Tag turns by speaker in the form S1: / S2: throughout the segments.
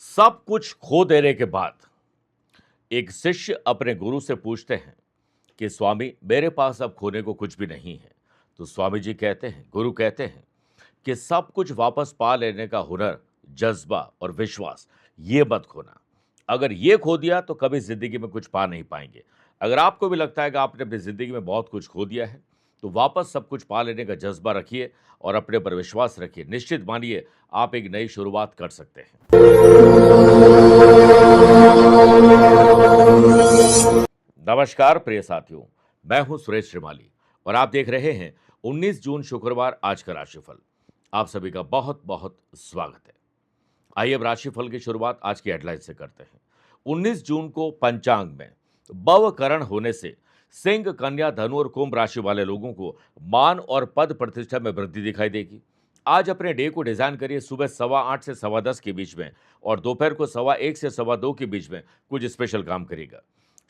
S1: सब कुछ खो देने के बाद एक शिष्य अपने गुरु से पूछते हैं कि स्वामी, मेरे पास अब खोने को कुछ भी नहीं है। तो स्वामी जी कहते हैं, गुरु कहते हैं कि सब कुछ वापस पा लेने का हुनर, जज्बा और विश्वास, ये मत खोना। अगर ये खो दिया तो कभी जिंदगी में कुछ पा नहीं पाएंगे। अगर आपको भी लगता है कि आपने अपनी जिंदगी में बहुत कुछ खो दिया है, तो वापस सब कुछ पा लेने का जज्बा रखिए और अपने पर विश्वास रखिए। निश्चित मानिए, आप एक नई शुरुआत कर सकते हैं। नमस्कार प्रिय साथियों, मैं हूं सुरेश श्रीमाली और आप देख रहे हैं 19 जून शुक्रवार आज का राशिफल। आप सभी का बहुत बहुत स्वागत है। आइए अब राशिफल की शुरुआत आज की हेडलाइन से करते हैं। 19 जून को पंचांग में बवकरण होने से सिंह, कन्या, धनु और कुंभ राशि वाले लोगों को मान और पद प्रतिष्ठा में वृद्धि दिखाई देगी। आज अपने डे को डिजाइन करिए सुबह 8:15 से 10:15 के बीच में और दोपहर को 1:15 से 2:15 के बीच में कुछ स्पेशल काम करिएगा।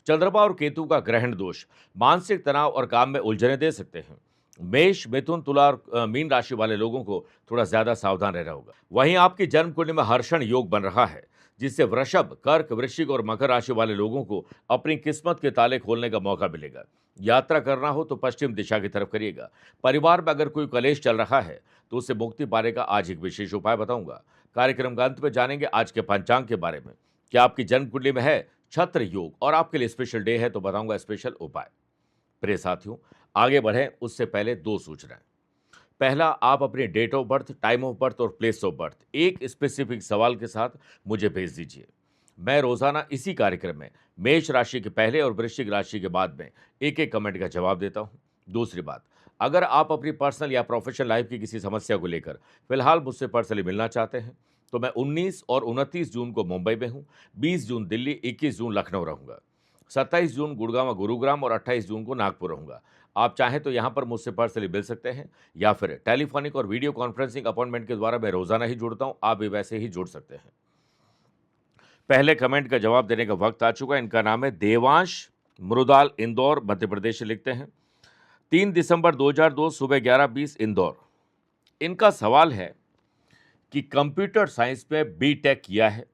S1: चंद्रमा और केतु का ग्रहण दोष मानसिक तनाव और काम में उलझने दे सकते हैं। मेष, मिथुन, तुला और मीन राशि वाले लोगों को थोड़ा ज्यादा सावधान रहना होगा। वहीं आपकी जन्म कुंडली में हर्षण योग बन रहा है, जिससे वृषभ, कर्क, वृश्चिक और मकर राशि वाले लोगों को अपनी किस्मत के ताले खोलने का मौका मिलेगा। यात्रा करना हो तो पश्चिम दिशा की तरफ करिएगा। परिवार में अगर कोई कलेश चल रहा है तो उससे मुक्ति पाने का आज एक विशेष उपाय बताऊंगा। कार्यक्रम का अंत में जानेंगे आज के पंचांग के बारे में। क्या आपकी जन्म कुंडली में है छत्र योग और आपके लिए स्पेशल डे है तो बताऊंगा स्पेशल उपाय। प्रिय साथियों, आगे बढ़ें उससे पहले दो सूचनाएं। पहला, आप अपनी date of birth, time of birth और प्लेस ऑफ बर्थ एक स्पेसिफिक सवाल के साथ मुझे भेज दीजिए। मैं रोजाना इसी कार्यक्रम में मेष राशि के पहले और वृश्चिक राशि के बाद में एक एक कमेंट का जवाब देता हूं। दूसरी बात, अगर आप अपनी पर्सनल या प्रोफेशनल लाइफ की किसी समस्या को लेकर फिलहाल मुझसे पर्सनली मिलना चाहते हैं तो मैं 19 और 29 जून को मुंबई में हूं, 20 जून दिल्ली, 21 जून लखनऊ रहूंगा, 27 जून गुड़गांव गुरुग्राम और 28 जून को नागपुर रहूंगा। आप चाहें तो यहां पर मुझसे पर्सनली मिल सकते हैं या फिर टेलीफोनिक और वीडियो कॉन्फ्रेंसिंग अपॉइंटमेंट के द्वारा मैं रोजाना ही जुड़ता हूं, आप भी वैसे ही जुड़ सकते हैं। पहले कमेंट का जवाब देने का वक्त आ चुका है। इनका नाम है देवांश मुरुदाल, इंदौर मध्य प्रदेश से लिखते हैं। 3 दिसंबर 2002 सुबह 11:20 इंदौर। इनका सवाल है कि कंप्यूटर साइंस में बीटेक किया है,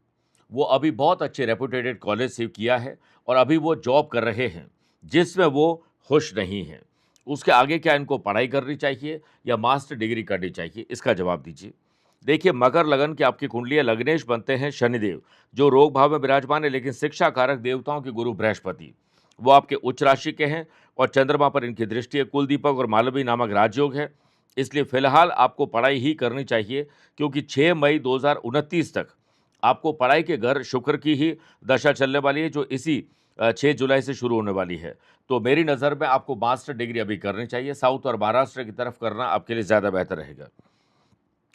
S1: वो अभी बहुत अच्छे रेपुटेटेड कॉलेज से किया है और अभी वो जॉब कर रहे हैं जिसमें वो खुश नहीं हैं। उसके आगे क्या इनको पढ़ाई करनी चाहिए या मास्टर डिग्री करनी चाहिए, इसका जवाब दीजिए। देखिए, मकर लगन की आपकी कुंडली, लग्नेश बनते हैं शनिदेव, जो रोग भाव में विराजमान है, लेकिन शिक्षा कारक देवताओं के गुरु बृहस्पति वो आपके उच्च राशि के हैं और चंद्रमा पर इनकी दृष्टि है। कुलदीपक और मालवी नामक राजयोग है, इसलिए फिलहाल आपको पढ़ाई ही करनी चाहिए, क्योंकि 6 मई 2029 तक आपको पढ़ाई के घर शुक्र की ही दशा चलने वाली है, जो इसी 6 जुलाई से शुरू होने वाली है। तो मेरी नज़र में आपको मास्टर डिग्री अभी करनी चाहिए, साउथ और महाराष्ट्र की तरफ करना आपके लिए ज़्यादा बेहतर रहेगा।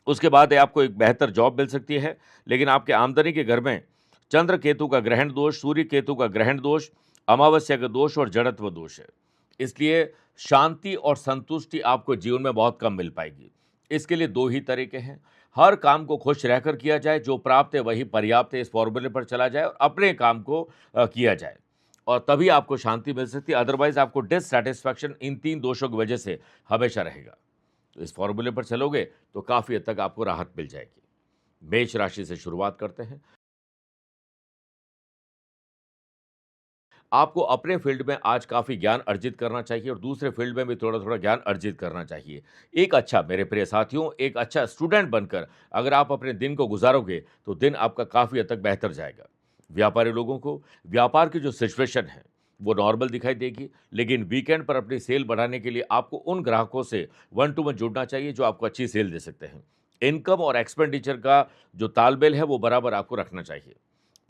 S1: उसके बाद आपको एक बेहतर जॉब मिल सकती है, लेकिन आपके आमदनी के घर में चंद्र केतु का ग्रहण दोष, सूर्य केतु का ग्रहण दोष, अमावस्या का दोष और जड़त्व दोष है। इसलिए शांति और संतुष्टि आपको जीवन में बहुत कम मिल पाएगी। इसके लिए दो ही तरीके हैं। हर काम को खुश रहकर किया जाए, जो प्राप्त है वही पर्याप्त है, इस फॉर्मूले पर चला जाए और अपने काम को किया जाए और तभी आपको शांति मिल सकती है। अदरवाइज आपको डिससैटिस्फैक्शन इन 3 दोषों की वजह से हमेशा रहेगा। तो इस फॉर्मूले पर चलोगे तो काफी हद तक आपको राहत मिल जाएगी। मेष राशि से शुरुआत करते हैं। आपको अपने फील्ड में आज काफ़ी ज्ञान अर्जित करना चाहिए और दूसरे फील्ड में भी थोड़ा-थोड़ा ज्ञान अर्जित करना चाहिए। एक अच्छा, मेरे प्रिय साथियों, एक अच्छा स्टूडेंट बनकर अगर आप अपने दिन को गुज़ारोगे, तो दिन आपका काफ़ी हद तक बेहतर जाएगा। व्यापारी लोगों को व्यापार की जो सिचुएशन है, वो नॉर्मल दिखाई देगी, लेकिन वीकेंड पर अपनी सेल बढ़ाने के लिए आपको उन ग्राहकों से वन टू वन जुड़ना चाहिए, जो आपको अच्छी सेल दे सकते हैं। इनकम और एक्सपेंडिचर का जो तालमेल है, वो बराबर आपको रखना चाहिए।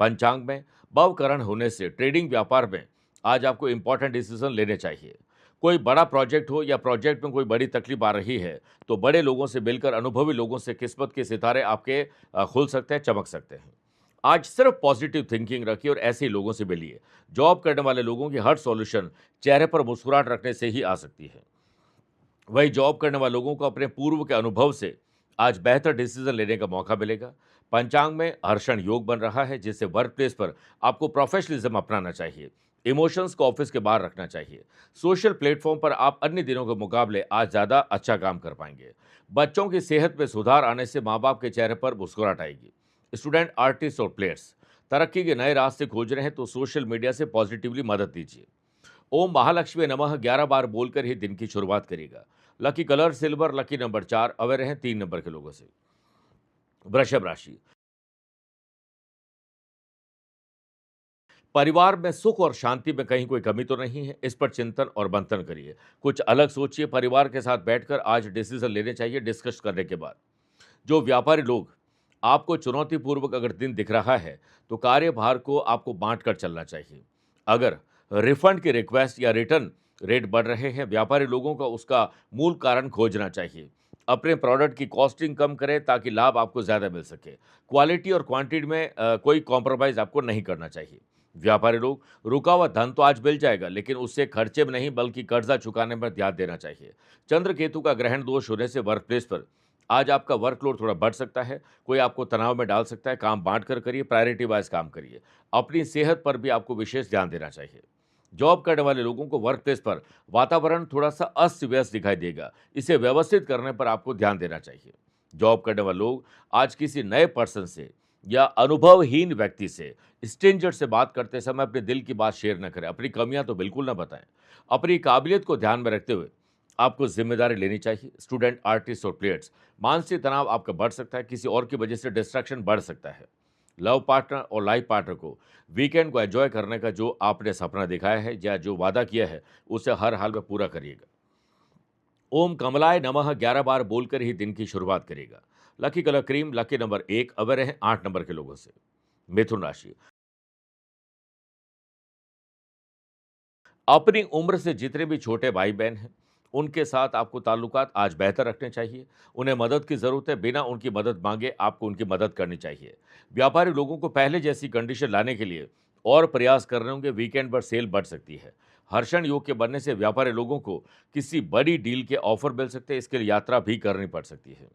S1: पंचांग में भवकरण होने से ट्रेडिंग व्यापार में आज आपको इंपॉर्टेंट डिसीजन लेने चाहिए। कोई बड़ा प्रोजेक्ट हो या प्रोजेक्ट में कोई बड़ी तकलीफ आ रही है, तो बड़े लोगों से मिलकर, अनुभवी लोगों से किस्मत के सितारे आपके खुल सकते हैं, चमक सकते हैं। आज सिर्फ पॉजिटिव थिंकिंग रखिए और ऐसे ही लोगों से मिलिए। जॉब करने वाले लोगों की हर सॉल्यूशन चेहरे पर मुस्कुराहट रखने से ही आ सकती है। वही जॉब करने वाले लोगों को अपने पूर्व के अनुभव से आज बेहतर डिसीजन लेने का मौका मिलेगा। पंचांग में हर्षण योग बन रहा है, जिससे वर्क प्लेस पर आपको प्रोफेशनलिज्म अपनाना चाहिए। इमोशंस को ऑफिस के बाहर रखना चाहिए। सोशल प्लेटफॉर्म पर आप अन्य दिनों के मुकाबले आज ज़्यादा अच्छा काम कर पाएंगे। बच्चों की सेहत में सुधार आने से माँ बाप के चेहरे पर मुस्कुराहट आएगी। स्टूडेंट, आर्टिस्ट और प्लेयर्स तरक्की के नए रास्ते खोज रहे हैं तो सोशल मीडिया से पॉजिटिवली मदद लीजिए। ओम महालक्ष्मी नमः 11 बार बोलकर ही दिन की शुरुआत करिएगा। Lucky colour silver, lucky number 4, aware रहें 3 नंबर के लोगों से। वृषभ राशि, परिवार में सुख और शांति में कहीं कोई कमी तो नहीं है, इस पर चिंतन और मंथन करिए। कुछ अलग सोचिए, परिवार के साथ बैठकर आज डिसीजन लेने चाहिए डिस्कस करने के बाद। जो व्यापारी लोग, आपको चुनौतीपूर्वक अगर दिन दिख रहा है तो कार्यभार को आपको बांट कर चलना चाहिए। अगर रिफंड की रिक्वेस्ट या रिटर्न रेट बढ़ रहे हैं, व्यापारी लोगों का उसका मूल कारण खोजना चाहिए। अपने प्रोडक्ट की कॉस्टिंग कम करें ताकि लाभ आपको ज़्यादा मिल सके। क्वालिटी और क्वांटिटी में कोई कॉम्प्रोमाइज़ आपको नहीं करना चाहिए। व्यापारी लोग, रुका हुआ धन तो आज मिल जाएगा, लेकिन उससे खर्चे में नहीं बल्कि कर्जा चुकाने पर ध्यान देना चाहिए। चंद्र केतु का ग्रहण दोष होने से वर्क प्लेस पर आज आपका वर्कलोड थोड़ा बढ़ सकता है, कोई आपको तनाव में डाल सकता है। काम बांट कर करिए, प्रायोरिटी वाइज काम करिए। अपनी सेहत पर भी आपको विशेष ध्यान देना चाहिए। जॉब करने वाले लोगों को वर्क प्लेस पर वातावरण थोड़ा सा अस्त व्यस्त दिखाई देगा, इसे व्यवस्थित करने पर आपको ध्यान देना चाहिए। जॉब करने वाले लोग आज किसी नए पर्सन से या अनुभवहीन व्यक्ति से, स्ट्रेंजर से बात करते समय अपने दिल की बात शेयर न करें। अपनी कमियां तो बिल्कुल ना बताएं। अपनी काबिलियत को ध्यान में रखते हुए आपको जिम्मेदारी लेनी चाहिए। स्टूडेंट, आर्टिस्ट और प्लेयर्स, मानसिक तनाव आपका बढ़ सकता है, किसी और की वजह से डिस्ट्रैक्शन बढ़ सकता है। लव पार्टनर और लाइफ पार्टनर को वीकेंड को एंजॉय करने का जो आपने सपना दिखाया है या जो वादा किया है, उसे हर हाल में पूरा करिएगा। ओम कमलाय नमः 11 बार बोलकर ही दिन की शुरुआत करिएगा। Lucky colour cream, lucky number 1, aware रहें 8 नंबर के लोगों से। मिथुन राशि, अपनी उम्र से जितने भी छोटे भाई बहन हैं, उनके साथ आपको ताल्लुकात आज बेहतर रखने चाहिए। उन्हें मदद की ज़रूरत है, बिना उनकी मदद मांगे आपको उनकी मदद करनी चाहिए। व्यापारी लोगों को पहले जैसी कंडीशन लाने के लिए और प्रयास कर रहे होंगे, वीकेंड पर सेल बढ़ सकती है। हर्षण योग के बनने से व्यापारी लोगों को किसी बड़ी डील के ऑफर मिल सकते हैं, इसके लिए यात्रा भी करनी पड़ सकती है।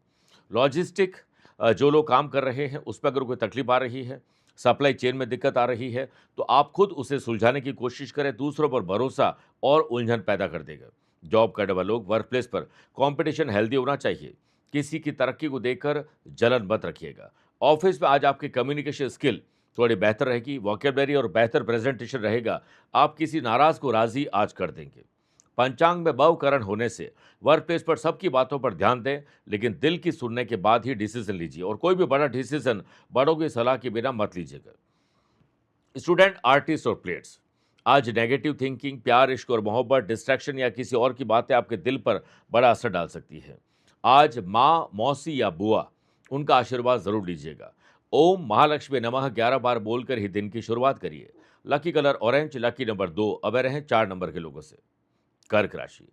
S1: लॉजिस्टिक, जो लोग काम कर रहे हैं उस पर अगर कोई तकलीफ आ रही है, सप्लाई चेन में दिक्कत आ रही है, तो आप खुद उसे सुलझाने की कोशिश करें। दूसरों पर भरोसा और उलझन पैदा कर देगा। जॉब करने वाले लोग, वर्क प्लेस पर कंपटीशन हेल्दी होना चाहिए। किसी की तरक्की को देखकर जलन मत रखिएगा। ऑफिस में आज आपकी कम्युनिकेशन स्किल थोड़ी बेहतर रहेगी, वोकैबुलरी और बेहतर प्रेजेंटेशन रहेगा। आप किसी नाराज को राजी आज कर देंगे। पंचांग में भवकरण होने से वर्क प्लेस पर सबकी बातों पर ध्यान दें, लेकिन दिल की सुनने के बाद ही डिसीजन लीजिए और कोई भी बड़ा डिसीजन बड़ों की सलाह के बिना मत लीजिएगा। स्टूडेंट, आर्टिस्ट और प्लेयर्स, आज नेगेटिव थिंकिंग, प्यार, इश्क और मोहब्बत, डिस्ट्रैक्शन या किसी और की बातें आपके दिल पर बड़ा असर डाल सकती है। आज माँ, मौसी या बुआ, उनका आशीर्वाद जरूर लीजिएगा। ओम महालक्ष्मी नमः 11 बार बोलकर ही दिन की शुरुआत करिए। Lucky colour orange, lucky number 2, away रहें 4 नंबर के लोगों से। कर्क राशि,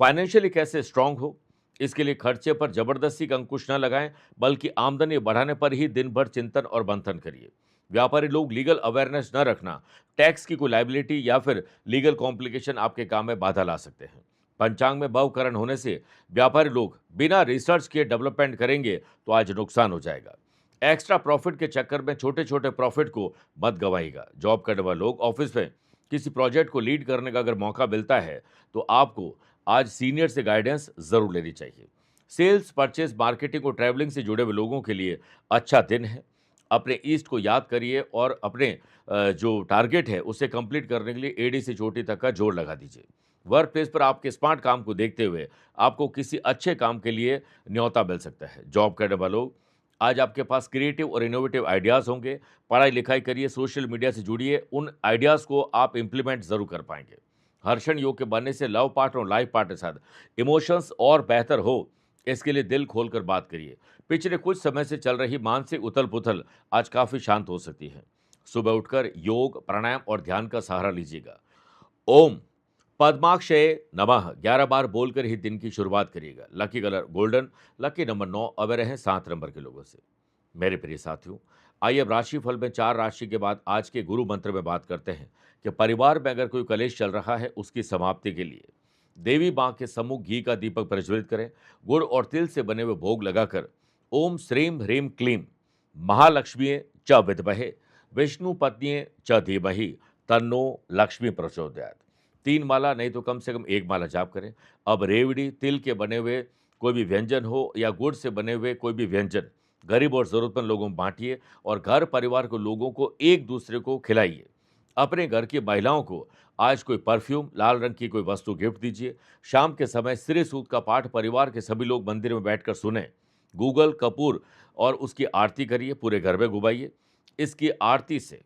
S1: फाइनेंशियली कैसे स्ट्रांग हो, इसके लिए खर्चे पर जबरदस्ती का अंकुश न लगाएं, बल्कि आमदनी बढ़ाने पर ही दिन भर चिंतन और मंथन करिए। व्यापारी लोग, लीगल अवेयरनेस न रखना, टैक्स की कोई लाइबिलिटी या फिर लीगल कॉम्प्लिकेशन आपके काम में बाधा ला सकते हैं। पंचांग में भवकरण होने से व्यापारी लोग बिना रिसर्च के डेवलपमेंट करेंगे तो आज नुकसान हो जाएगा। एक्स्ट्रा प्रॉफिट के चक्कर में छोटे छोटे प्रॉफिट को मत गवाइएगा। जॉब करने वाले लोग, ऑफिस में किसी प्रोजेक्ट को लीड करने का अगर मौका मिलता है तो आपको आज सीनियर से गाइडेंस जरूर लेनी चाहिए। सेल्स, परचेज, मार्केटिंग और ट्रैवलिंग से जुड़े हुए लोगों के लिए अच्छा दिन है। अपने ईस्ट को याद करिए और अपने जो टारगेट है उसे कंप्लीट करने के लिए एड़ी से चोटी तक का जोर लगा दीजिए। वर्क प्लेस पर आपके स्मार्ट काम को देखते हुए आपको किसी अच्छे काम के लिए न्योता मिल सकता है। जॉब करने वाले लोग, आज आपके पास क्रिएटिव और इनोवेटिव आइडियाज़ होंगे। पढ़ाई लिखाई करिए, सोशल मीडिया से जुड़िए, उन आइडियाज़ को आप इम्प्लीमेंट ज़रूर कर पाएंगे। हर्षण योग के बनने से लव पार्टनर और लाइफ पार्टनर के साथ इमोशंस और बेहतर हो, इसके लिए दिल खोलकर बात करिए। पिछले कुछ समय से चल रही मानसिक उथल पुथल आज काफ़ी शांत हो सकती है। सुबह उठकर योग, प्राणायाम और ध्यान का सहारा लीजिएगा। ओम पद्माक्षय नमः 11 बार बोलकर ही दिन की शुरुआत करिएगा। Lucky colour golden, lucky number 9, away रहें 7 नंबर के लोगों से। मेरे प्रिय साथियों, आइए अब राशिफल में 4 राशि के बाद आज के गुरु मंत्र में बात करते हैं कि परिवार में अगर कोई कलेश चल रहा है उसकी समाप्ति के लिए देवी मां के सम्मुख घी का दीपक प्रज्वलित करें। गुड़ और तिल से बने हुए भोग लगाकर ओम श्रीम ह्रीम क्लीम महालक्ष्मी च विद्महे विष्णु पत्नी च धीमहि तन्नो लक्ष्मी प्रचोदयात् 3 माला नहीं तो कम से कम 1 माला जाप करें। अब रेवड़ी, तिल के बने हुए कोई भी व्यंजन हो या गुड़ से बने हुए कोई भी व्यंजन गरीब और ज़रूरतमंद लोगों में बांटिए और घर परिवार के लोगों को एक दूसरे को खिलाइए। अपने घर की महिलाओं को आज कोई परफ्यूम, लाल रंग की कोई वस्तु गिफ्ट दीजिए। शाम के समय श्री सूक्त का पाठ परिवार के सभी लोग मंदिर में बैठकर सुने। गूगल कपूर और उसकी आरती करिए, पूरे घर में घुमाइए। इसकी आरती से,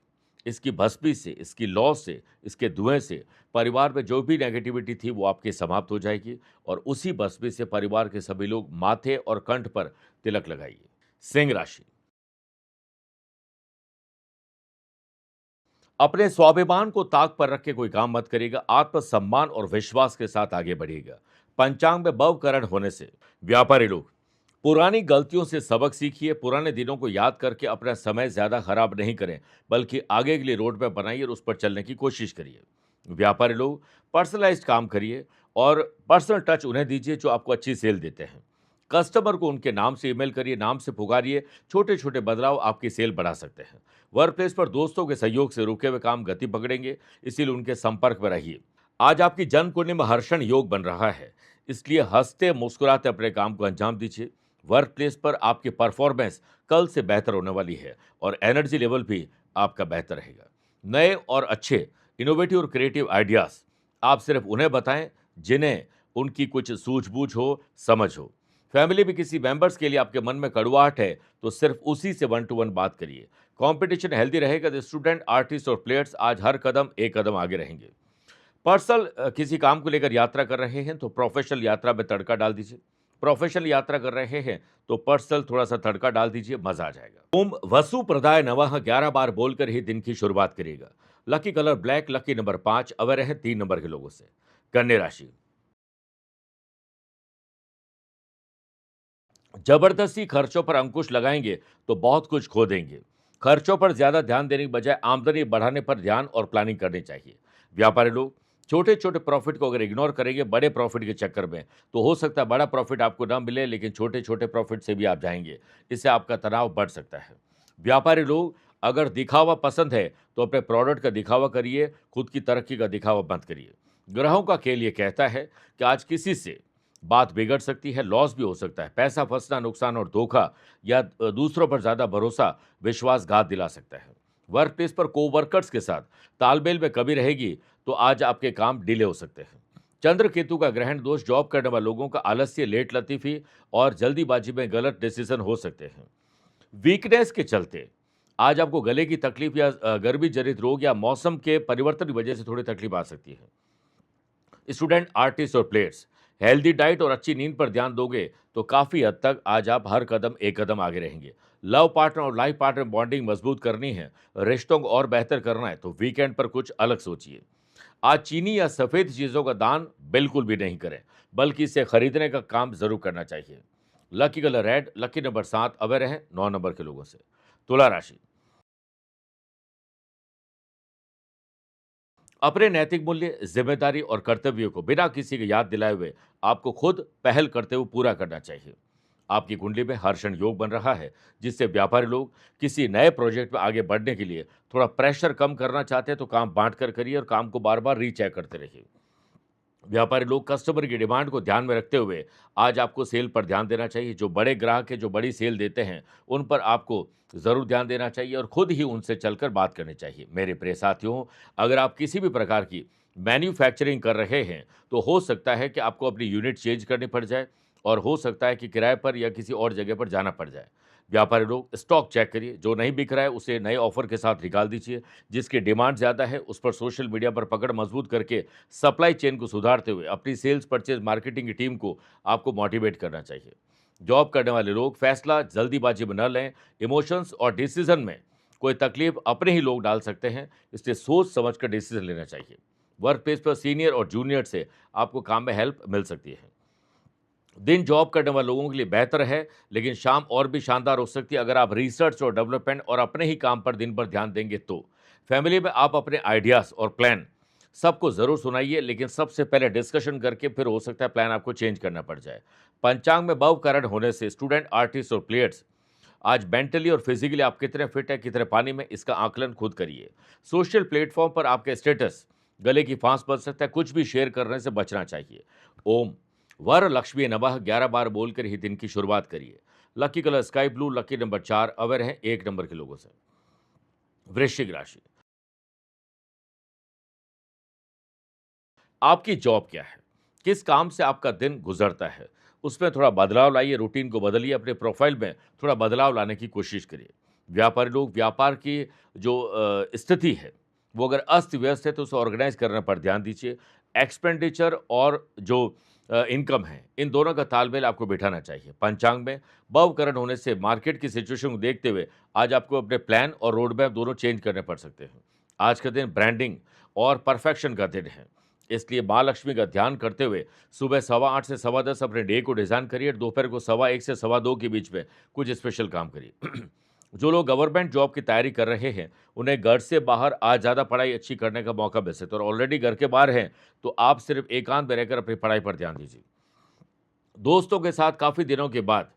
S1: इसकी भस्मी से, इसकी लौ से, इसके धुएं से परिवार में जो भी नेगेटिविटी थी वो आपकी समाप्त हो जाएगी और उसी भस्मी से परिवार के सभी लोग माथे और कंठ पर तिलक लगाइए। सिंह राशि, अपने स्वाभिमान को ताक पर रख के कोई काम मत करिएगा। आत्मसम्मान और विश्वास के साथ आगे बढ़िएगा। पंचांग में भवकरण होने से व्यापारी लोग पुरानी गलतियों से सबक सीखिए। पुराने दिनों को याद करके अपना समय ज्यादा खराब नहीं करें, बल्कि आगे के लिए रोड मैप बनाइए और उस पर चलने की कोशिश करिए। व्यापारी लोग पर्सनलाइज्ड काम करिए और पर्सनल टच उन्हें दीजिए जो आपको अच्छी सेल देते हैं। कस्टमर को उनके नाम से ईमेल करिए, नाम से पुकारिए। छोटे छोटे बदलाव आपकी सेल बढ़ा सकते हैं। वर्क प्लेस पर दोस्तों के सहयोग से रुके हुए काम गति पकड़ेंगे, इसीलिए उनके संपर्क में रहिए। आज आपकी जन्म कुंडली में हर्षण योग बन रहा है, इसलिए हंसते मुस्कुराते अपने काम को अंजाम दीजिए। वर्क प्लेस पर आपकी परफॉर्मेंस कल से बेहतर होने वाली है और एनर्जी लेवल भी आपका बेहतर रहेगा। नए और अच्छे इनोवेटिव और क्रिएटिव आइडियाज आप सिर्फ उन्हें बताएं जिन्हें उनकी कुछ सूझबूझ हो, समझ हो। फैमिली में किसी मेंबर्स के लिए आपके मन में कड़वाहट है तो सिर्फ उसी से वन टू वन बात करिए। कंपटीशन हेल्दी रहेगा तो स्टूडेंट, आर्टिस्ट और प्लेयर्स आज हर कदम एक कदम आगे रहेंगे। पर्सनल किसी काम को लेकर यात्रा कर रहे हैं तो प्रोफेशनल यात्रा में तड़का डाल दीजिए। प्रोफेशनल यात्रा कर रहे हैं तो पर्सनल थोड़ा सा तड़का डाल दीजिए, मजा आ जाएगा। ओम वसु प्रदाय नमः 11 बार बोलकर ही दिन की शुरुआत करिएगा। Lucky colour black, lucky number 5, अवर है 3 नंबर के लोगों से। कन्या राशि, जबरदस्ती खर्चों पर अंकुश लगाएंगे तो बहुत कुछ खो देंगे। खर्चों पर ज्यादा ध्यान देने की बजाय आमदनी बढ़ाने पर ध्यान और प्लानिंग करनी चाहिए। व्यापारी लोग छोटे छोटे प्रॉफिट को अगर इग्नोर करेंगे बड़े प्रॉफिट के चक्कर में, तो हो सकता है बड़ा प्रॉफिट आपको ना मिले, लेकिन छोटे छोटे प्रॉफिट से भी आप जाएंगे। इससे आपका तनाव बढ़ सकता है। व्यापारी लोग अगर दिखावा पसंद है तो अपने प्रोडक्ट का दिखावा करिए, खुद की तरक्की का दिखावा मत करिए। ग्रहों का खेल ये कहता है कि आज किसी से बात बिगड़ सकती है, लॉस भी हो सकता है। पैसा फंसना, नुकसान और धोखा या दूसरों पर ज़्यादा भरोसा विश्वासघात दिला सकता है। वर्क प्लेस पर कोवर्कर्स के साथ तालमेल में कमी रहेगी तो आज आपके काम डिले हो सकते हैं। चंद्र केतु का ग्रहण दोष जॉब करने वाले लोगों का आलस्य, लेट लतीफ़ी और जल्दीबाजी में गलत डिसीजन हो सकते हैं। वीकनेस के चलते आज आपको गले की तकलीफ या गर्मी जनित रोग या मौसम के परिवर्तन की वजह से थोड़ी तकलीफ आ सकती है। स्टूडेंट, आर्टिस्ट और प्लेयर्स हेल्दी डाइट और अच्छी नींद पर ध्यान दोगे तो काफी हद तक आज आप हर कदम एक कदम आगे रहेंगे। लव पार्टनर और लाइफ पार्टनर बॉन्डिंग मजबूत करनी है, रिश्तों को और बेहतर करना है तो वीकेंड पर कुछ अलग सोचिए। आज चीनी या सफेद चीजों का दान बिल्कुल भी नहीं करें, बल्कि इसे खरीदने का काम जरूर करना चाहिए। Lucky colour red, lucky number 7, away रहें 9 नंबर के लोगों से। तुला राशि, अपने नैतिक मूल्य, जिम्मेदारी और कर्तव्यों को बिना किसी की याद दिलाए हुए आपको खुद पहल करते हुए पूरा करना चाहिए। आपकी कुंडली में हर्षण योग बन रहा है, जिससे व्यापारी लोग किसी नए प्रोजेक्ट में आगे बढ़ने के लिए थोड़ा प्रेशर कम करना चाहते हैं तो काम बांट कर करिए और काम को बार बार रीचेक करते रहिए। व्यापारी लोग कस्टमर की डिमांड को ध्यान में रखते हुए आज आपको सेल पर ध्यान देना चाहिए। जो बड़े ग्राहक है, जो बड़ी सेल देते हैं, उन पर आपको ज़रूर ध्यान देना चाहिए और खुद ही उनसे चलकर बात करनी चाहिए। मेरे प्रिय साथियों, अगर आप किसी भी प्रकार की मैन्युफैक्चरिंग कर रहे हैं तो हो सकता है कि आपको अपनी यूनिट चेंज करनी पड़ जाए और हो सकता है कि किराए पर या किसी और जगह पर जाना पड़ जाए। व्यापारी लोग स्टॉक चेक करिए, जो नहीं बिक रहा है उसे नए ऑफर के साथ निकाल दीजिए। जिसकी डिमांड ज़्यादा है उस पर सोशल मीडिया पर पकड़ मजबूत करके सप्लाई चेन को सुधारते हुए अपनी सेल्स, परचेज, मार्केटिंग की टीम को आपको मोटिवेट करना चाहिए। जॉब करने वाले लोग फैसला जल्दीबाजी में न लें। इमोशंस और डिसीजन में कोई तकलीफ अपने ही लोग डाल सकते हैं, इसलिए सोच समझ कर डिसीजन लेना चाहिए। वर्क प्लेस पर सीनियर और जूनियर से आपको काम में हेल्प मिल सकती है। दिन जॉब करने वाले लोगों के लिए बेहतर है, लेकिन शाम और भी शानदार हो सकती है अगर आप रिसर्च और डेवलपमेंट और अपने ही काम पर दिन भर ध्यान देंगे तो। फैमिली में आप अपने आइडियाज़ और प्लान सबको ज़रूर सुनाइए, लेकिन सबसे पहले डिस्कशन करके फिर हो सकता है प्लान आपको चेंज करना पड़ जाए। पंचांग में भव कारण होने से स्टूडेंट, आर्टिस्ट और प्लेयर्स आज मेंटली और फिजिकली आप कितने फिट है, कितने पानी में, इसका आकलन खुद करिए। सोशल प्लेटफॉर्म पर आपके स्टेटस गले की फांस बन सकता है, कुछ भी शेयर करने से बचना चाहिए। ओम वर लक्ष्मी नमः 11 बार बोलकर ही दिन की शुरुआत करिए। Lucky colour sky blue, lucky number 4, aware हैं 1 नंबर के लोगों से। वृश्चिक राशि, आपकी जॉब क्या है? किस काम से आपका दिन गुजरता है? उसमें थोड़ा बदलाव लाइए, रूटीन को बदलिए, अपने प्रोफाइल में थोड़ा बदलाव लाने की कोशिश करिए। व्यापारी लोग व्यापार की जो स्थिति है, वो अगर अस्त-व्यस्त है तो उसे ऑर्गेनाइज़ करने पर ध्यान दीजिए। एक्सपेंडिचर और जो इनकम है, इन दोनों का तालमेल आपको बिठाना चाहिए। पंचांग में भवकरण होने से मार्केट की सिचुएशन को देखते हुए आज आपको अपने प्लान और रोड मैप दोनों चेंज करने पड़ सकते हैं। आज का दिन ब्रांडिंग और परफेक्शन का दिन है। इसलिए माँ लक्ष्मी का ध्यान करते हुए सुबह 8:15 से 10:15 अपने डे को डिज़ाइन करिए। दोपहर को 1:15 से 2:15 के बीच में कुछ स्पेशल काम करिए। जो लोग गवर्नमेंट जॉब की तैयारी कर रहे हैं, उन्हें घर से बाहर आज ज़्यादा पढ़ाई अच्छी करने का मौका मिल सकता है और ऑलरेडी घर के बाहर हैं, तो आप सिर्फ एकांत में रहकर अपनी पढ़ाई पर ध्यान दीजिए। दोस्तों के साथ काफ़ी दिनों के बाद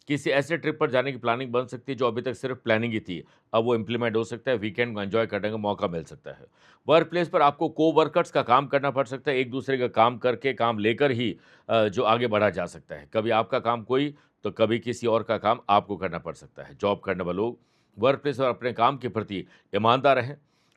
S1: किसी ऐसे ट्रिप पर जाने की प्लानिंग बन सकती है जो अभी तक सिर्फ प्लानिंग ही थी। अब वो इम्प्लीमेंट हो सकता है, वीकेंड को एंजॉय करने का मौका मिल सकता है। वर्क प्लेस पर आपको को-वर्कर्स का काम करना पड़ सकता है, एक-दूसरे का काम करके, काम लेकर ही जो आगे बढ़ा जा सकता है। कभी आपका काम कोई, तो कभी किसी और का काम आपको करना पड़ सकता है। जॉब करने वाले लोग वर्क प्लेस पर अपने काम के प्रति ईमानदार रहें,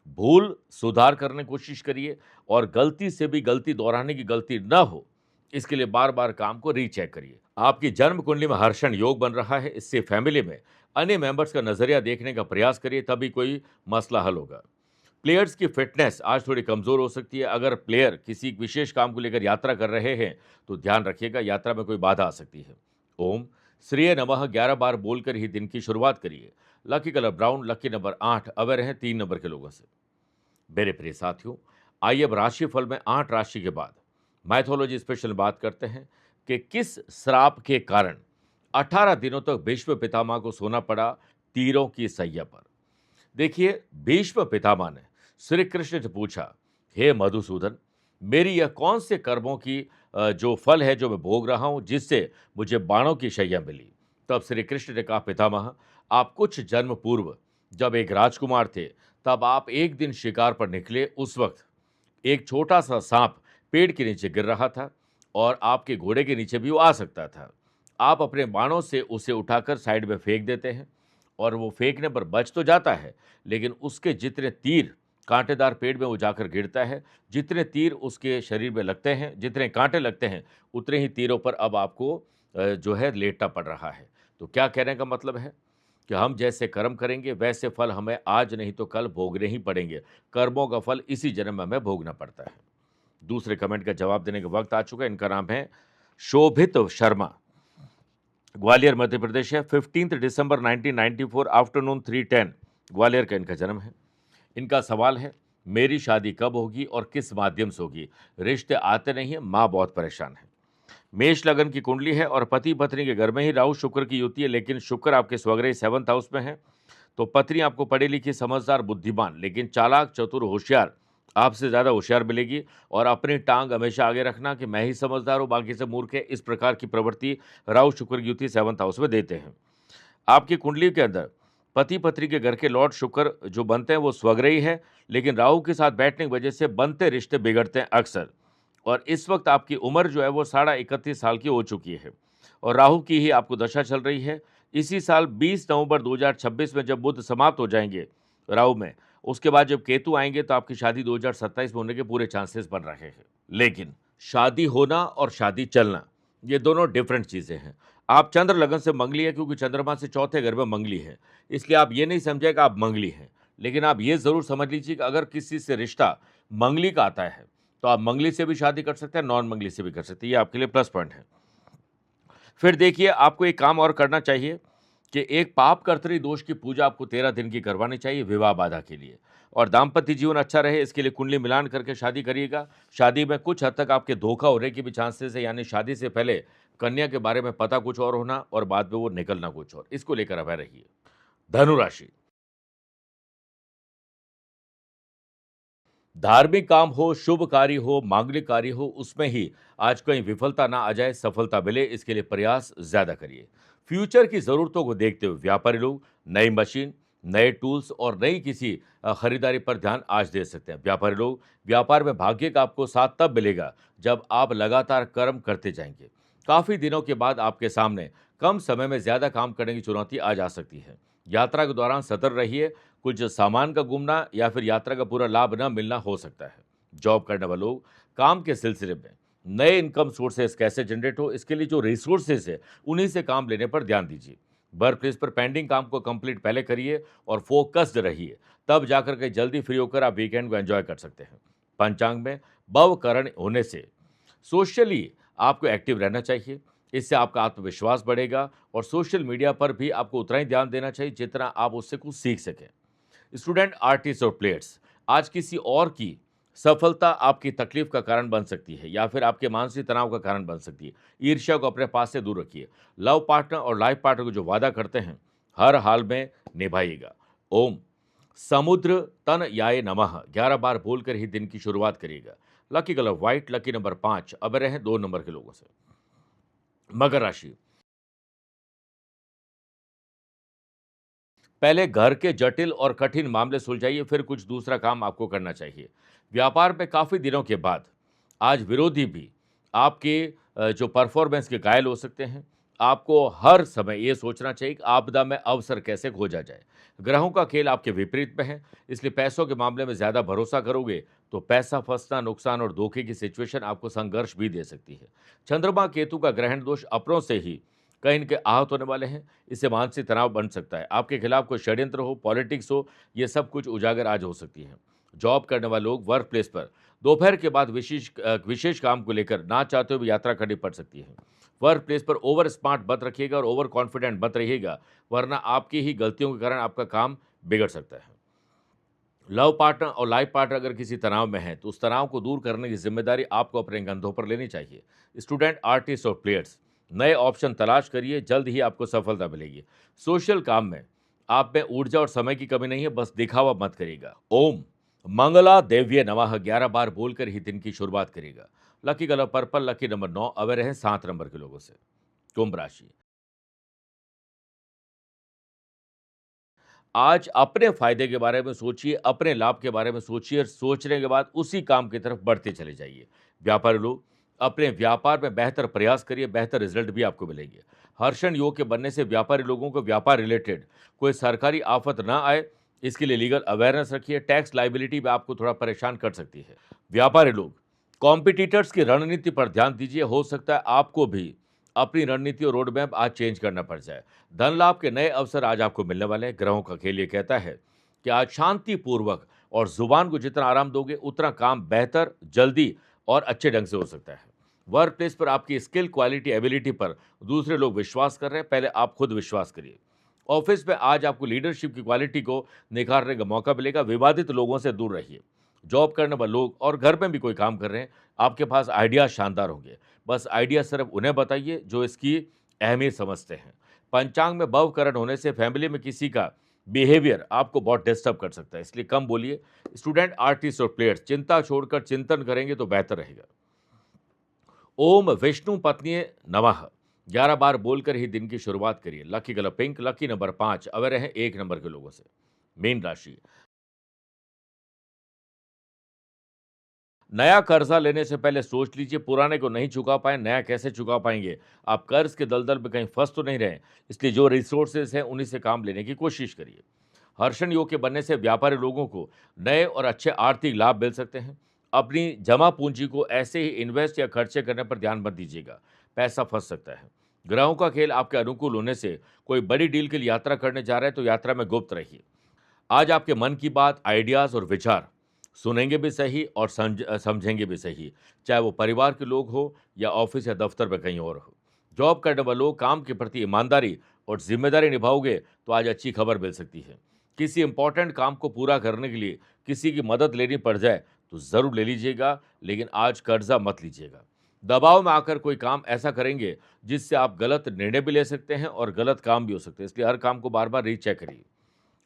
S1: भूल सुधार करने की कोशिश करिए और गलती से भी गलती दोहराने की गलती ना हो, इसके लिए बार-बार काम को रीचेक करिए। आपकी जन्म कुंडली में हर्षण योग बन रहा है, इससे फैमिली में अन्य मेंबर्स का नजरिया देखने का प्रयास करिए, तभी कोई मसला हल होगा। प्लेयर्स की फिटनेस आज थोड़ी कमजोर हो सकती है। अगर प्लेयर किसी विशेष काम को लेकर यात्रा कर रहे हैं, तो ध्यान रखिएगा यात्रा में कोई बाधा आ सकती है। ओम श्रीय नमः 11 बार बोलकर ही दिन की शुरुआत करिए। Lucky colour brown, lucky number 8, aware हैं 3 नंबर के लोगों से। मेरे प्रिय साथियों, आइए अब राशिफल में 8 राशि के बाद माइथोलॉजी स्पेशल बात करते हैं कि किस श्राप के कारण 18 दिनों तक भीष्म पितामह को सोना पड़ा तीरों की सैया पर। देखिए, भीष्म पितामह ने श्री कृष्ण से पूछा, हे मधुसूदन, मेरी यह कौन से कर्मों की जो फल है जो मैं भोग रहा हूं जिससे मुझे बाणों की शैया मिली। तब श्री कृष्ण ने कहा, पितामह, आप कुछ जन्म पूर्व जब एक राजकुमार थे, तब आप एक दिन शिकार पर निकले। उस वक्त एक छोटा सा सांप पेड़ के नीचे गिर रहा था और आपके घोड़े के नीचे भी वो आ सकता था। आप अपने बाणों से उसे उठाकर साइड में फेंक देते हैं और वो फेंकने पर बच तो जाता है, लेकिन उसके जितने तीर कांटेदार पेड़ में वो जाकर गिरता है, जितने तीर उसके शरीर में लगते हैं, जितने कांटे लगते हैं, उतने ही तीरों पर अब आपको जो है लेटना पड़ रहा है। तो क्या कहने का मतलब है कि हम जैसे कर्म करेंगे वैसे फल हमें आज नहीं तो कल भोगने ही पड़ेंगे। कर्मों का फल इसी जन्म में हमें भोगना पड़ता है। दूसरे कमेंट का जवाब देने का वक्त आ चुका है। इनका नाम है शोभित शर्मा, ग्वालियर मध्य प्रदेश है। 15 दिसंबर 1994 आफ्टरनून 3:10 ग्वालियर का इनका जन्म है। इनका सवाल है, मेरी शादी कब होगी और किस माध्यम से होगी? रिश्ते आते नहीं है, माँ बहुत परेशान है। मेष लगन की कुंडली है और पति पत्नी के घर में ही राहु शुक्र की युति है, लेकिन शुक्र आपके स्वग्रह 7th हाउस में है। तो पत्नी आपको पढ़ी लिखी, समझदार, बुद्धिमान, लेकिन चालाक, चतुर, होशियार, आपसे ज़्यादा होशियार मिलेगी। और अपनी टांग हमेशा आगे रखना कि मैं ही समझदार हूँ, बाकी सब मूर्ख है, इस प्रकार की प्रवृत्ति राहु शुक्र की युति 7th हाउस में देते हैं। आपकी कुंडली के अंदर पति पत्नी के घर के लॉर्ड शुक्र जो बनते हैं वो स्वग्रही है, लेकिन राहु के साथ बैठने की वजह से बनते रिश्ते बिगड़ते हैं अक्सर। और इस वक्त आपकी उम्र जो है वो 31.5 साल की हो चुकी है और राहु की ही आपको दशा चल रही है। इसी साल 20 नवंबर 2026 में जब बुध समाप्त हो जाएंगे राहु में, उसके बाद जब केतु आएंगे तो आपकी शादी 2027 में होने के पूरे चांसेस बन रहे हैं। लेकिन शादी होना और शादी चलना ये दोनों डिफरेंट चीज़ें हैं। आप चंद्र लगन से मंगली है क्योंकि चंद्रमा से चौथे घर में मंगली है, इसलिए आप ये नहीं समझे कि आप मंगली हैं। लेकिन आप ये ज़रूर समझ लीजिए कि अगर किसी से रिश्ता मंगली का आता है तो आप मंगली से भी शादी कर सकते हैं, नॉन मंगली से भी कर सकते हैं। ये आपके लिए प्लस पॉइंट है। फिर देखिए, आपको एक काम और करना चाहिए कि एक पाप कर्तरी दोष की पूजा आपको 13 दिन की करवानी चाहिए विवाह बाधा के लिए। और दाम्पत्य जीवन अच्छा रहे इसके लिए कुंडली मिलान करके शादी करिएगा। शादी में कुछ हद तक आपके धोखा होने के भी चांसेस है, यानी शादी से पहले कन्या के बारे में पता कुछ और होना और बाद में वो निकलना कुछ और। इसको लेकर अभय रहिए। धनु राशि, धार्मिक काम हो, शुभ कार्य हो, मांगलिक कार्य हो, उसमें ही आज कहीं विफलता ना आ जाए, सफलता मिले, इसके लिए प्रयास ज्यादा करिए। फ्यूचर की जरूरतों को देखते हुए व्यापारी लोग नई मशीन, नए टूल्स और नई किसी खरीदारी पर ध्यान आज दे सकते हैं। व्यापारी लोग, व्यापार में भाग्य का आपको साथ तब मिलेगा जब आप लगातार कर्म करते जाएंगे। काफ़ी दिनों के बाद आपके सामने कम समय में ज़्यादा काम करने की चुनौती आ जा सकती है। यात्रा के दौरान सतर्क रहिए, कुछ सामान का गुमना या फिर यात्रा का पूरा लाभ न मिलना हो सकता है। जॉब करने वाले लोग काम के सिलसिले में नए इनकम सोर्सेस कैसे जनरेट हो, इसके लिए जो रिसोर्सेज है उन्हीं से काम लेने पर ध्यान दीजिए। वर्क प्लेस पर पेंडिंग काम को कंप्लीट पहले करिए और फोकस्ड रहिए, तब जाकर के जल्दी फ्री होकर आप वीकेंड को एंजॉय कर सकते हैं। पंचांग में भवकरण होने से सोशली आपको एक्टिव रहना चाहिए, इससे आपका आत्मविश्वास बढ़ेगा और सोशल मीडिया पर भी आपको उतना ही ध्यान देना चाहिए जितना आप उससे कुछ सीख सकें। स्टूडेंट, आर्टिस्ट और प्लेयर्स, आज किसी और की सफलता आपकी तकलीफ का कारण बन सकती है या फिर आपके मानसिक तनाव का कारण बन सकती है। ईर्ष्या को अपने पास से दूर रखिए। लव पार्टनर और लाइफ पार्टनर को जो वादा करते हैं हर हाल में निभाइएगा। ओम समुद्र तन याय नमः 11 बार बोलकर ही दिन की शुरुआत करिएगा। Lucky colour white, lucky number 5, अब रहे 2 नंबर के लोगों से। मकर राशि, पहले घर के जटिल और कठिन मामले सुलझाइए, फिर कुछ दूसरा काम आपको करना चाहिए। व्यापार में काफ़ी दिनों के बाद आज विरोधी भी आपके जो परफॉर्मेंस के घायल हो सकते हैं। आपको हर समय ये सोचना चाहिए कि आपदा में अवसर कैसे खोजा जाए। ग्रहों का खेल आपके विपरीत में है, इसलिए पैसों के मामले में ज़्यादा भरोसा करोगे तो पैसा फंसना, नुकसान और धोखे की सिचुएशन आपको संघर्ष भी दे सकती है। चंद्रमा केतु का ग्रहण दोष अपनों से ही कहीं इनके आहत होने वाले हैं, इससे मानसिक तनाव बन सकता है। आपके खिलाफ कोई षड्यंत्र हो, पॉलिटिक्स हो, ये सब कुछ उजागर आज हो सकती है। जॉब करने वाले लोग वर्क प्लेस पर दोपहर के बाद विशेष काम को लेकर ना चाहते हुए भी यात्रा करनी पड़ सकती है। वर्क प्लेस पर ओवर स्मार्ट मत रखिएगा और ओवर कॉन्फिडेंट मत रहिएगा, वरना आपकी ही गलतियों के कारण आपका काम बिगड़ सकता है। लव पार्टनर और लाइफ पार्टनर अगर किसी तनाव में है तो उस तनाव को दूर करने की जिम्मेदारी आपको अपने कंधों पर लेनी चाहिए। स्टूडेंट, आर्टिस्ट और प्लेयर्स, नए ऑप्शन तलाश करिए, जल्द ही आपको सफलता मिलेगी। सोशल काम में आप में ऊर्जा और समय की कमी नहीं है, बस दिखावा मत करिएगा। ओम मंगला देव्य नमः 11 बार बोलकर ही दिन की शुरुआत करिएगा। Lucky colour purple, lucky number 9, away रहे 7 नंबर के लोगों से। कुंभ राशि, आज अपने फायदे के बारे में सोचिए, अपने लाभ के बारे में सोचिए और सोचने के बाद उसी काम की तरफ बढ़ते चले जाइए। व्यापारी लोग अपने व्यापार में बेहतर प्रयास करिए, बेहतर रिजल्ट भी आपको मिलेंगे। हर्षण योग के बनने से व्यापारी लोगों को व्यापार रिलेटेड कोई सरकारी आफत ना आए, इसके लिए लीगल अवेयरनेस रखिए। टैक्स लाइबिलिटी भी आपको थोड़ा परेशान कर सकती है। व्यापारी लोग कॉम्पिटिटर्स की रणनीति पर ध्यान दीजिए, हो सकता है आपको भी अपनी रणनीति और रोड मैप आज चेंज करना पड़ जाए। धन लाभ के नए अवसर आज आपको मिलने वाले हैं। ग्रहों का खेल ये कहता है कि आज शांतिपूर्वक और जुबान को जितना आराम दोगे उतना काम बेहतर, जल्दी और अच्छे ढंग से हो सकता है। वर्क प्लेस पर आपकी स्किल, क्वालिटी, एबिलिटी पर दूसरे लोग विश्वास कर रहे हैं, पहले आप खुद विश्वास करिए। ऑफिस में आज आपको लीडरशिप की क्वालिटी को निखारने का मौका मिलेगा। विवादित लोगों से दूर रहिए। जॉब करने वाले लोग और घर में भी कोई काम कर रहे हैं, आपके पास आइडिया शानदार होंगे। बस आइडिया सिर्फ उन्हें बताइए जो इसकी अहमियत समझते हैं। पंचांग में भवकरण होने से फैमिली में किसी का बिहेवियर आपको बहुत डिस्टर्ब कर सकता है, इसलिए कम बोलिए। स्टूडेंट, आर्टिस्ट और प्लेयर्स, चिंता छोड़कर चिंतन करेंगे तो बेहतर रहेगा। ओम विष्णु पत्नी नमः 11 बार बोलकर ही दिन की शुरुआत करिए। Lucky colour pink, lucky number 5, away रहे 1 नंबर के लोगों से। मीन राशि, नया कर्जा लेने से पहले सोच लीजिए, पुराने को नहीं चुका पाए, नया कैसे चुका पाएंगे। आप कर्ज के दलदल में कहीं फंस तो नहीं रहे, इसलिए जो रिसोर्सेज हैं उन्हीं से काम लेने की कोशिश करिए। हर्षण योग के बनने से व्यापारी लोगों को नए और अच्छे आर्थिक लाभ मिल सकते हैं। अपनी जमा पूंजी को ऐसे ही इन्वेस्ट या खर्चे करने पर ध्यान मत दीजिएगा, पैसा फंस सकता है। ग्रहों का खेल आपके अनुकूल होने से कोई बड़ी डील के लिए यात्रा करने जा रहे हैं तो यात्रा में गुप्त रहिए। आज आपके मन की बात, आइडियाज़ और विचार सुनेंगे भी सही और समझेंगे भी सही, चाहे वो परिवार के लोग हो या ऑफिस या दफ्तर में कहीं और हो। जॉब करने वाले लोग काम के प्रति ईमानदारी और जिम्मेदारी निभाओगे तो आज अच्छी खबर मिल सकती है। किसी इंपॉर्टेंट काम को पूरा करने के लिए किसी की मदद लेनी पड़ जाए तो ज़रूर ले लीजिएगा, लेकिन आज कर्जा मत लीजिएगा। दबाव में आकर कोई काम ऐसा करेंगे जिससे आप गलत निर्णय भी ले सकते हैं और गलत काम भी हो सकते हैं, इसलिए हर काम को बार बार रीचेक करिए।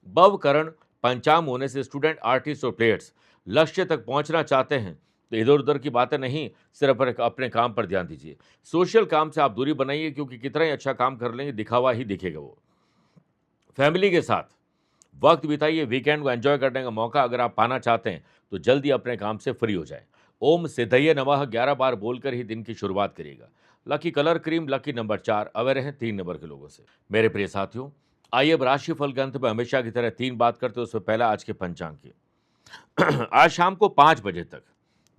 S1: भवकरण पंचांग होने से स्टूडेंट, आर्टिस्ट और प्लेयर्स लक्ष्य तक पहुंचना चाहते हैं तो इधर उधर की बातें नहीं, सिर्फ अपने काम पर ध्यान दीजिए। सोशल काम से आप दूरी बनाइए, क्योंकि कितना ही अच्छा काम कर लेंगे दिखावा ही दिखेगा वो। फैमिली के साथ वक्त बिताइए, वीकेंड को एंजॉय करने का मौका अगर आप पाना चाहते हैं तो जल्दी अपने काम से फ्री हो जाएं। ओम सिद्धये नमः 11 बार बोलकर ही दिन की शुरुआत करिएगा। Lucky colour cream, lucky number 4, away रहें 3 नंबर के लोगों से। मेरे प्रिय साथियों, आइए अब राशिफल के अंत में हमेशा की तरह 3 बात करते हैं। उससे पहला आज के पंचांग की। आज शाम को 5 बजे तक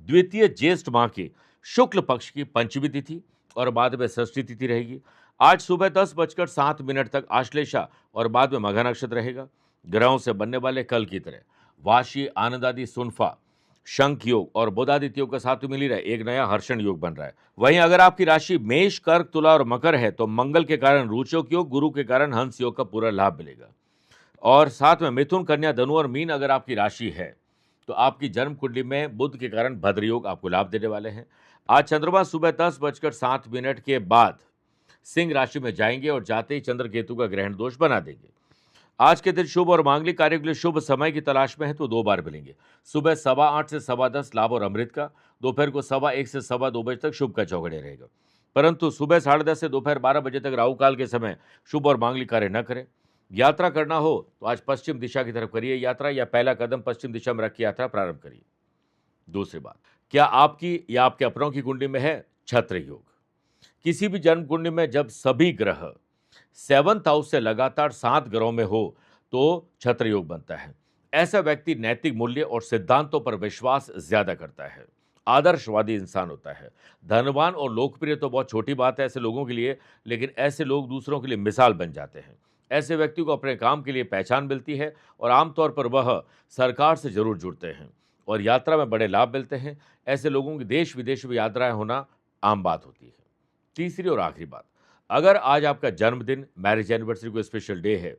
S1: द्वितीय ज्येष्ठ माह की शुक्ल पक्ष की पंचमी तिथि और बाद में षष्ठी तिथि रहेगी। आज सुबह 10:07 तक आश्लेषा और बाद में मघा नक्षत्र रहेगा। ग्रहों से बनने वाले कल की तरह वाशी, आनंद आदि, सुनफा, शंख योग और बुधादित्य योग का साथ मिल ही रहा है, एक नया हर्षण योग बन रहा है। वहीं अगर आपकी राशि मेष, कर्क, तुला और मकर है तो मंगल के कारण रोचक योग, गुरु के कारण हंस योग का पूरा लाभ मिलेगा। और साथ में मिथुन, कन्या, धनु और मीन अगर आपकी राशि है तो आपकी जन्म कुंडली में बुध के कारण भद्र योग आपको लाभ देने वाले हैं। आज चंद्रमा सुबह 10:07 के बाद सिंह राशि में जाएंगे और जाते ही चंद्र केतु का ग्रहण दोष बना देंगे। आज के दिन शुभ और मांगलिक कार्यों के लिए शुभ समय की तलाश में है तो 2 बार मिलेंगे। सुबह 8:15 से 10:15 लाभ और अमृत का, दोपहर को 1:15 से 2:15 बजे तक शुभ का चौघड़े रहेगा। परंतु सुबह 10:30 से दोपहर 12 बजे तक राहु काल के समय शुभ और मांगलिक कार्य न करें। यात्रा करना हो तो आज पश्चिम दिशा की तरफ करिए यात्रा, या पहला कदम पश्चिम दिशा में रख के यात्रा प्रारंभ करिए। दूसरी बात, क्या आपकी या आपके अपनों की कुंडली में है छत्र योग? किसी भी जन्म कुंडली में जब सभी ग्रह 7th हाउस से लगातार 7 ग्रहों में हो तो छत्र योग बनता है। ऐसा व्यक्ति नैतिक मूल्य और सिद्धांतों पर विश्वास ज्यादा करता है, आदर्शवादी इंसान होता है, धनवान और लोकप्रिय तो बहुत छोटी बात है ऐसे लोगों के लिए, लेकिन ऐसे लोग दूसरों के लिए मिसाल बन जाते हैं। ऐसे व्यक्ति को अपने काम के लिए पहचान मिलती है और आमतौर पर वह सरकार से जरूर जुड़ते हैं और यात्रा में बड़े लाभ मिलते हैं। ऐसे लोगों की देश विदेश में यात्राएं होना आम बात होती है। तीसरी और आखिरी बात, अगर आज आपका जन्मदिन, मैरिज एनिवर्सरी कोई स्पेशल डे है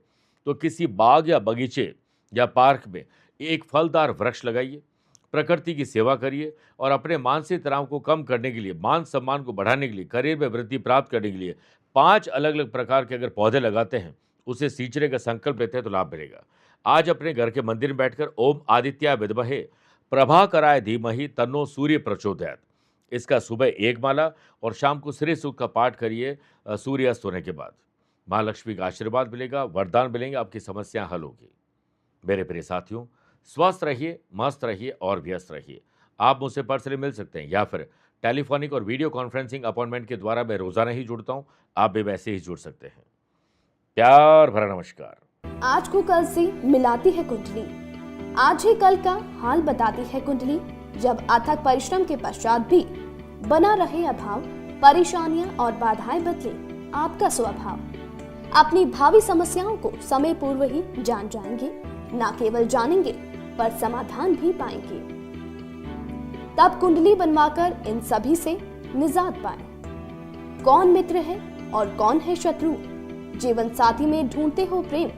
S1: तो किसी बाग या बगीचे या पार्क में एक फलदार वृक्ष लगाइए, प्रकृति की सेवा करिए और अपने मानसिक तनाव को कम करने के लिए, मान सम्मान को बढ़ाने के लिए, करियर में वृद्धि प्राप्त करने के लिए 5 अलग अलग प्रकार के अगर पौधे लगाते हैं, उसे सींचने का संकल्प लेते हैं तो लाभ मिलेगा। आज अपने घर के मंदिर में बैठकर ओम आदित्याय विद्महे प्रभाकराय धीमहि तन्नो सूर्य प्रचोदयात्, इसका सुबह 1 माला और शाम को श्री सूक्त का पाठ करिए सूर्यास्त होने के बाद। माँ लक्ष्मी का आशीर्वाद मिलेगा, वरदान मिलेंगे, आपकी समस्या हल होगी। मेरे प्रिय साथियों, स्वस्थ रहिए, मस्त रहिए और व्यस्त रहिए। आप मुझसे पर्सनली मिल सकते हैं या फिर टेलीफोनिक और वीडियो कॉन्फ्रेंसिंग अपॉइंटमेंट के द्वारा मैं रोजाना ही जुड़ता हूं, आप भी वैसे ही जुड़ सकते हैं। प्यार भरा नमस्कार।
S2: आज को कल से मिलाती है कुंडली, आज ही कल का हाल बताती है कुंडली। जब अथक परिश्रम के पश्चात भी बना रहे अभाव, परेशानियां और बाधाएं बदले आपका स्वभाव, अपनी भावी समस्याओं को समय पूर्व ही जान जाएंगे, न केवल जानेंगे पर समाधान भी पाएंगे। तब कुंडली बनवाकर इन सभी से निजात पाएं। कौन मित्र है और कौन है शत्रु? जीवन साथी में ढूंढते हो प्रेम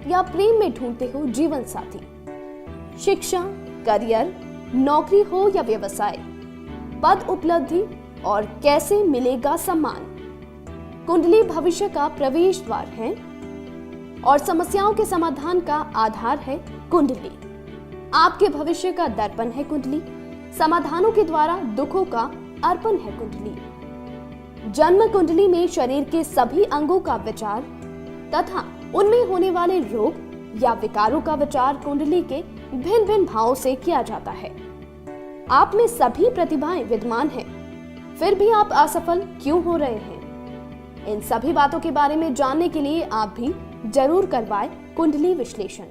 S2: या प्रेम में ढूंढते हो जीवन साथी? शिक्षा, करियर, नौकरी हो या व्यवसाय, पद उपलब्धि और कैसे मिलेगा सम्मान? कुंडली भविष्य का प्रवेश द्वार है और समस्याओं के समाधान का आधार है कुंडली। आपके भविष्य का दर्पण है कुंडली, समाधानों के द्वारा दुखों का अर्पण है कुंडली। जन्म कुंडली में शरीर के सभी अंगों का विचार तथा उनमें होने वाले रोग या विकारों का विचार कुंडली के भिन्न भिन्न भावों से किया जाता है। आप में सभी प्रतिभाएं विद्यमान हैं, फिर भी आप असफल क्यों हो रहे हैं? इन सभी बातों के बारे में जानने के लिए आप भी जरूर करवाएं कुंडली विश्लेषण।